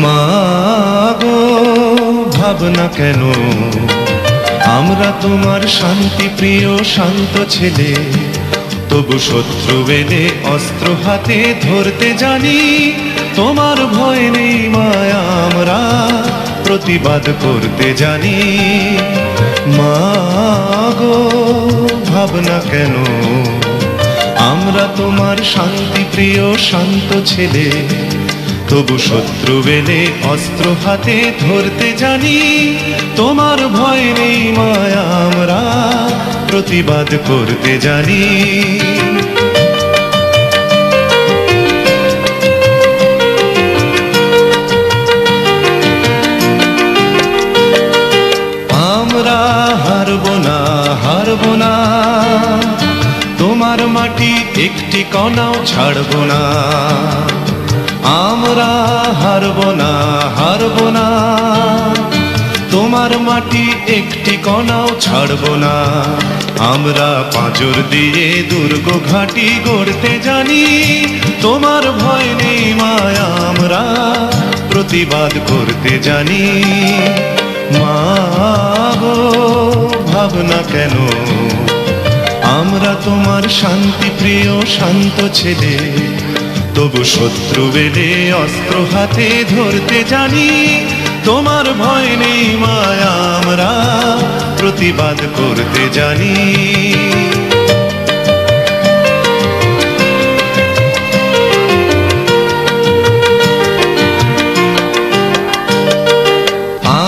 মা গো ভাবনা কেন, আমরা তোমার শান্তি প্রিয় শান্ত ছেলে, তবু শত্রু এলে অস্ত্র হাতে ধরতে জানি। তোমার ভয় নেই মায়া, আমরা প্রতিবাদ করতে জানি। মা গো ভাবনা কেন, আমরা তোমার শান্তি প্রিয় শান্ত ছেলে, তবু শত্রু এলে অস্ত্র হাতে ধরতে জানি। তোমার ভয় নেই মায়া, আমরা প্রতিবাদ করতে জানি। আমরা হারব না, হারব না, তোমার মাটি একটি কণাও ছাড়ব না। আমরা হারব না, হারব না, তোমার মাটি একটি কণাও ছাড়ব না। আমরা পাঁজর দিয়ে দুর্গ ঘাঁটি গড়তে জানি। তোমার ভয় নেই মায়া, আমরা প্রতিবাদ করতে জানি। মা গো ভাবনা কেন, আমরা তোমার শান্তি প্রিয় শান্ত ছেলে, তবু শত্রু এলে অস্ত্র হাতে ধরতে জানি। তোমার ভয় নেই মায়া, আমরা প্রতিবাদ করতে জানি।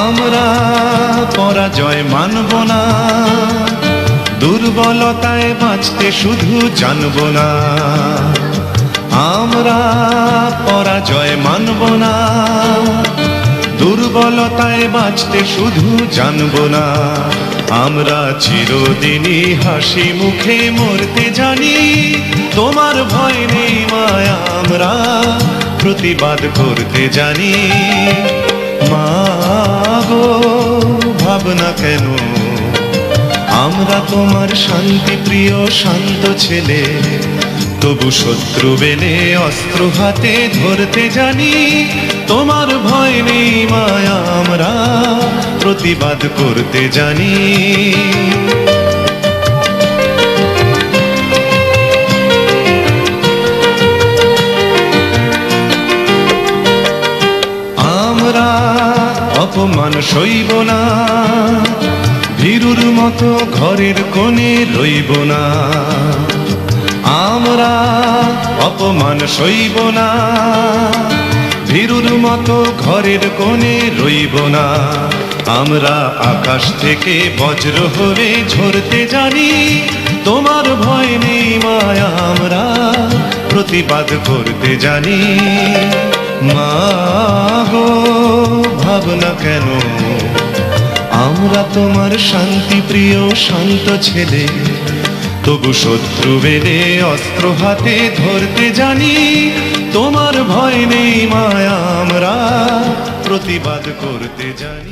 আমরা পরাজয় মানব না, দুর্বলতায় বাঁচতে শুধু জানব না। আমরা পরাজয় মানব না, দুর্বলতায় বাঁচতে শুধু জানব না। আমরা চিরদিনই হাসি মুখে মরতে জানি। তোমার ভয় নেই মায়া, আমরা প্রতিবাদ করতে জানি। মা গো ভাবনা কেন, আমরা তোমার শান্তি প্রিয় শান্ত ছেলে, তবু শত্রু এলে অস্ত্র হাতে ধরতে জানি। তোমার ভয় নেই মায়া, আমরা প্রতিবাদ করতে জানি। আমরা অপমান সইব না, ভীরুর মতো ঘরের কোণে রইব না। আমরা অপমান সইব না, ভীরুর মতো ঘরের কোণে রইব না। আমরা আকাশ থেকে বজ্র হয়ে ঝরতে জানি। তোমার ভয় নেই মায়া, আমরা প্রতিবাদ করতে জানি। মা গো ভাবনা কেন, আমরা তোমার শান্তি প্রিয় শান্ত ছেলে, তবু শত্রু এলে অস্ত্র হাতে ধরতে জানি। তোমার ভয় নেই মায়া, আমরা প্রতিবাদ করতে জানি।